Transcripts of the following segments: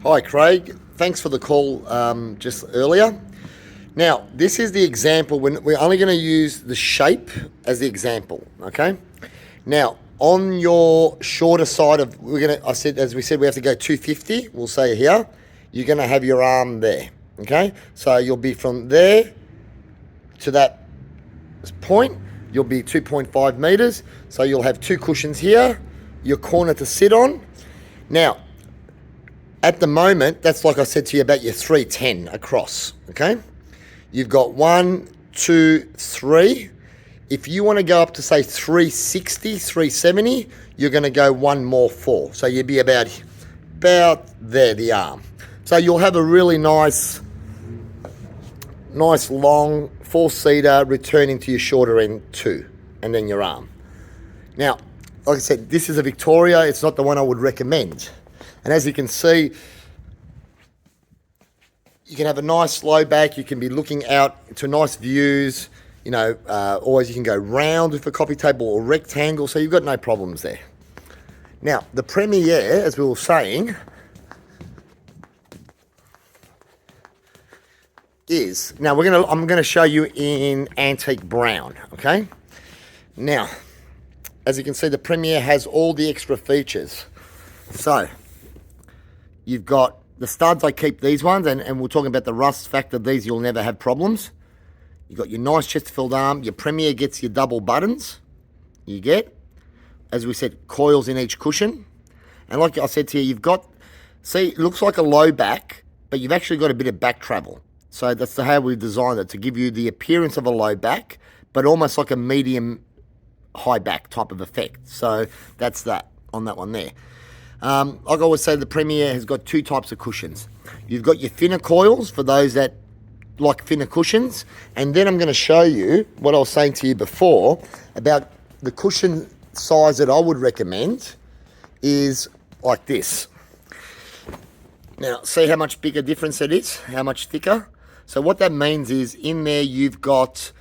Hi, Craig. Thanks for the call just earlier. Now, this is the example. We're only going to use the shape as the example, okay? Now, on your shorter side of, as we said, we have to go 250. We'll say here, you're going to have your arm there, okay? So you'll be from there to that point. You'll be 2.5 meters. So you'll have two cushions here, your corner to sit on. Now, at the moment, that's like I said to you about your 310 across, okay? You've got 1, 2, 3. If you want to go up to say 360, 370, you're going to go one more 4. So you'll be about there, the arm. So you'll have a really nice long 4-seater returning to your shorter end 2, and then your arm. Now, like I said, this is a Victoria. It's not the one I would recommend. And as you can see, you can have a nice low back. You can be looking out to nice views. You know, always you can go round with a coffee table or rectangle. So you've got no problems there. Now, the Premier, as we were saying, is, now I'm gonna show you in antique brown, okay? Now, as you can see, the Premier has all the extra features. So, you've got the studs. I keep these ones, and we're talking about the rust factor. These you'll never have problems. You've got your nice Chesterfield arm. Your Premier gets your double buttons. You get, as we said, coils in each cushion. And like I said to you, you've got, see, it looks like a low back, but you've actually got a bit of back travel. So that's how we designed it, to give you the appearance of a low back, but almost like a medium high back type of effect. So that's that on that one there. Like I always say, the Premier has got two types of cushions. You've got your thinner coils for those that like thinner cushions, and then I'm going to show you what I was saying to you before about the cushion size that I would recommend is like this. Now, see how much bigger difference it is, how much thicker? So what that means is in there you've got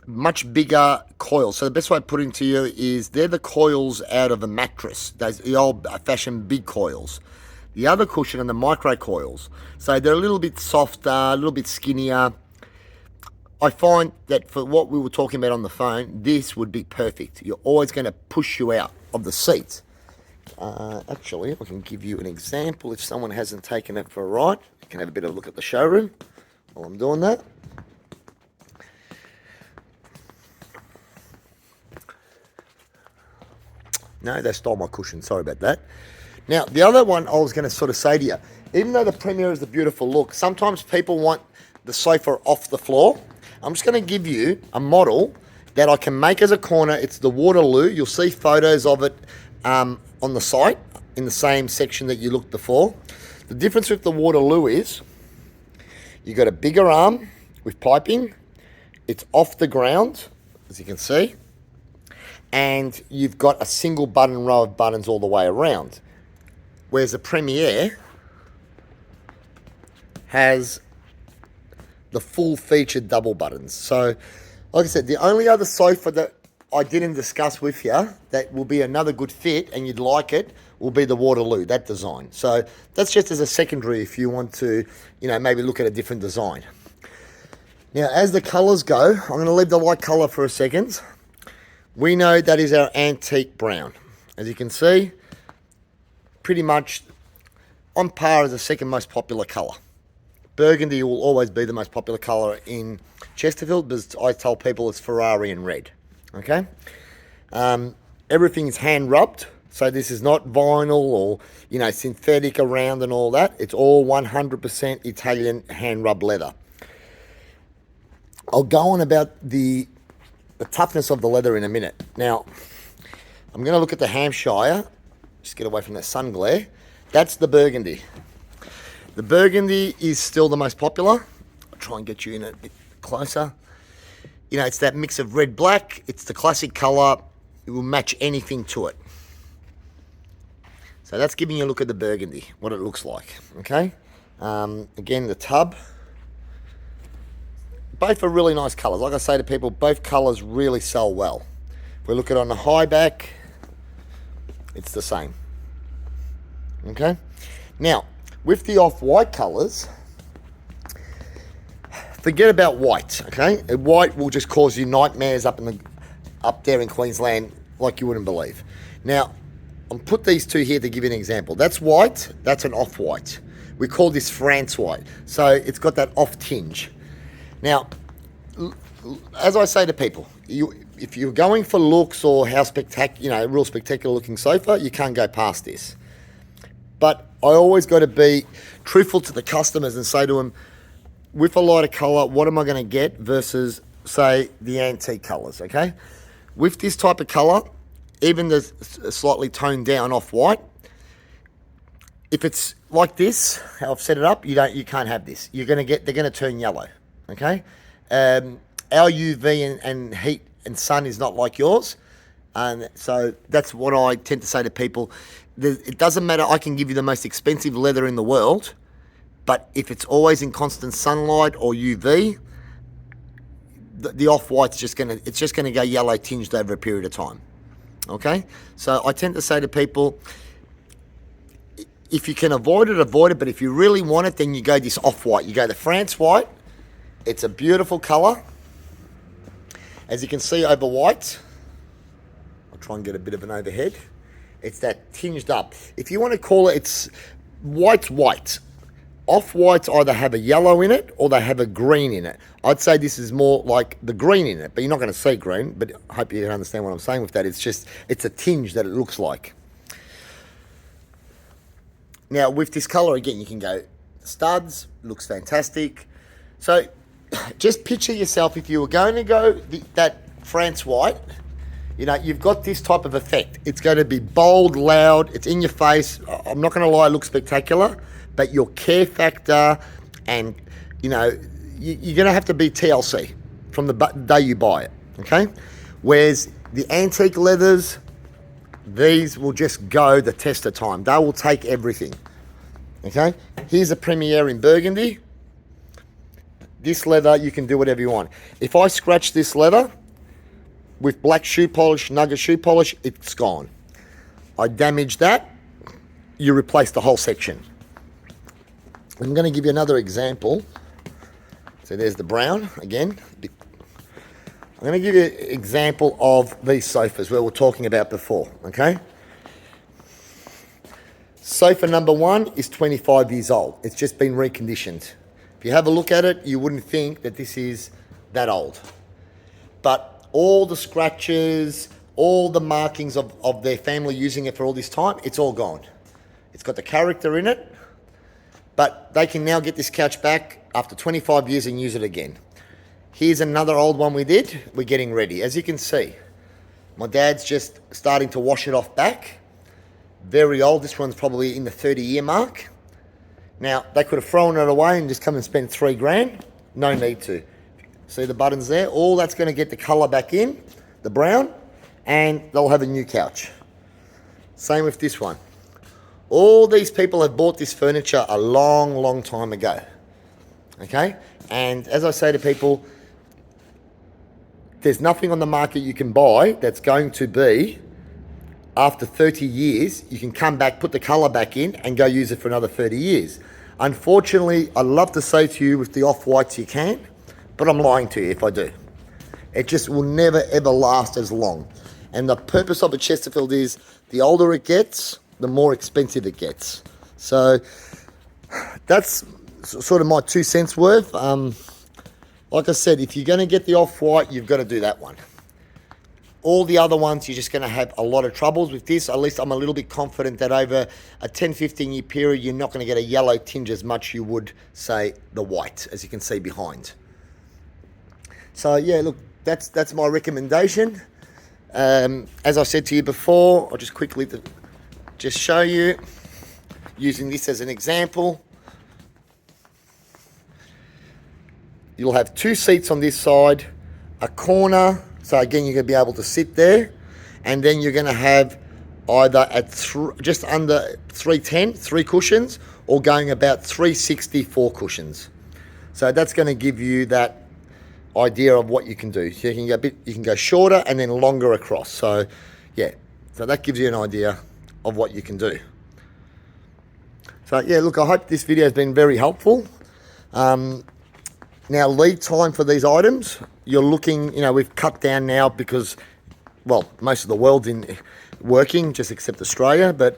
much bigger coils. So the best way of putting it to you is they're the coils out of a mattress, those the old-fashioned big coils. The other cushion are the micro coils. So they're a little bit softer, a little bit skinnier. I find that for what we were talking about on the phone, this would be perfect. You're always going to push you out of the seat. Actually, I can give you an example if someone hasn't taken it for a ride. You can have a bit of a look at the showroom while I'm doing that. No, they stole my cushion. Sorry about that. Now, the other one I was going to sort of say to you, even though the Premier is a beautiful look, sometimes people want the sofa off the floor. I'm just going to give you a model that I can make as a corner. It's the Waterloo. You'll see photos of it on the site in the same section that you looked before. The difference with the Waterloo is you've got a bigger arm with piping. It's off the ground, as you can see. And you've got a single button row of buttons all the way around. Whereas the Premier has the full featured double buttons. So, like I said, the only other sofa that I didn't discuss with you that will be another good fit and you'd like it will be the Waterloo, that design. So that's just as a secondary if you want to, you know, maybe look at a different design. Now, as the colours go, I'm going to leave the light colour for a second. We know that is our antique brown. As you can see, pretty much on par as the second most popular colour. Burgundy will always be the most popular colour in Chesterfield, because I tell people it's Ferrari and red. Okay? Everything is hand rubbed, so this is not vinyl or, you know, synthetic around and all that. It's all 100% Italian hand rub leather. I'll go on about the toughness of the leather in a minute. Now, I'm going to look at the Hampshire. Just get away from that sun glare. That's the Burgundy. The Burgundy is still the most popular. I'll try and get you in a bit closer. You know, it's that mix of red-black. It's the classic colour. It will match anything to it. So that's giving you a look at the Burgundy, what it looks like. Okay. Again, the tub. Both are really nice colours. Like I say to people, both colours really sell well. If we look at it on the high back, it's the same. Okay? Now, with the off-white colours, forget about white, okay? White will just cause you nightmares up there in Queensland like you wouldn't believe. Now, I'll put these two here to give you an example. That's white, that's an off-white. We call this France white. So it's got that off tinge. Now, as I say to people, if you're going for looks or how spectacular, real spectacular looking sofa, you can't go past this. But I always got to be truthful to the customers and say to them, with a lighter colour, what am I going to get versus, say, the antique colours, okay? With this type of colour, even the slightly toned down off-white, if it's like this, how I've set it up, you can't have this. They're going to turn yellow, okay? Our UV and heat and sun is not like yours, and so that's what I tend to say to people. It doesn't matter. I can give you the most expensive leather in the world, but if it's always in constant sunlight or UV, the off-white's just gonna go yellow tinged over a period of time. Okay, so I tend to say to people, if you can avoid it. But if you really want it, then you go this off-white. You go the France white. It's a beautiful colour, as you can see over white. I'll try and get a bit of an overhead. It's that tinged up. If you want to call it, it's white's white. Off-whites either have a yellow in it or they have a green in it. I'd say this is more like the green in it, but you're not going to see green, but I hope you understand what I'm saying with that. It's a tinge that it looks like. Now, with this colour, again, you can go studs, looks fantastic. So, just picture yourself, if you were going to go that France white, you've got this type of effect. It's going to be bold, loud, it's in your face. I'm not going to lie, it looks spectacular. But your care factor and, you're going to have to be TLC from the day you buy it, okay? Whereas the antique leathers, these will just go the test of time. They will take everything, okay? Here's a Premiere in burgundy. This leather, you can do whatever you want. If I scratch this leather with black shoe polish, nugget shoe polish, it's gone. I damage that, you replace the whole section. I'm going to give you another example. So there's the brown again. I'm going to give you an example of these sofas where we're talking about before, okay? Sofa number 1 is 25 years old. It's just been reconditioned. If you have a look at it, you wouldn't think that this is that old. But all the scratches, all the markings of their family using it for all this time, it's all gone. It's got the character in it. But they can now get this couch back after 25 years and use it again. Here's another old one we did. We're getting ready. As you can see, my dad's just starting to wash it off back. Very old. This one's probably in the 30-year mark. Now, they could have thrown it away and just come and spent $3,000. No need to. See the buttons there? All that's going to get the colour back in, the brown, and they'll have a new couch. Same with this one. All these people have bought this furniture a long, long time ago, okay? And as I say to people, there's nothing on the market you can buy that's going to be, after 30 years, you can come back, put the colour back in, and go use it for another 30 years. Unfortunately, I'd love to say to you with the off-whites you can, but I'm lying to you if I do. It just will never, ever last as long. And the purpose of a Chesterfield is, the older it gets, the more expensive it gets. So that's sort of my 2 cents worth. Like I said, if you're going to get the off-white, you've got to do that one. All the other ones, you're just going to have a lot of troubles with this. At least I'm a little bit confident that over a 10-15 year period, you're not going to get a yellow tinge as much you would, say, the white, as you can see behind. So yeah, look, that's my recommendation. As I said to you before, I'll just quickly just show you, using this as an example. You'll have 2 seats on this side, a corner, so again you're going to be able to sit there, and then you're going to have either at just under 310, 3 cushions, or going about 360, 4 cushions. So that's going to give you that idea of what you can do. So you can go shorter and then longer across. So yeah, so that gives you an idea of what you can do. So So yeah, look, I hope this video has been very helpful. Now, lead time for these items, you're looking, we've cut down now because, well, most of the world's in working, just except Australia, but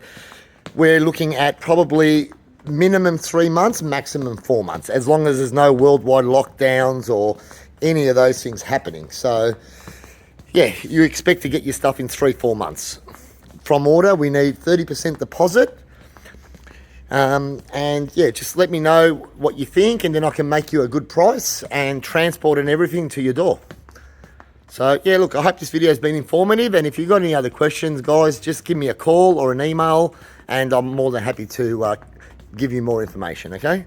we're looking at probably minimum 3 months, maximum 4 months, as long as there's no worldwide lockdowns or any of those things happening. So yeah, you expect to get your stuff in 3-4 months. From order, we need 30% deposit. And yeah, just let me know what you think, and then I can make you a good price and transport and everything to your door. So yeah, look, I hope this video has been informative, and if you've got any other questions, guys, just give me a call or an email, and I'm more than happy to give you more information, okay?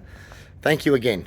Thank you again.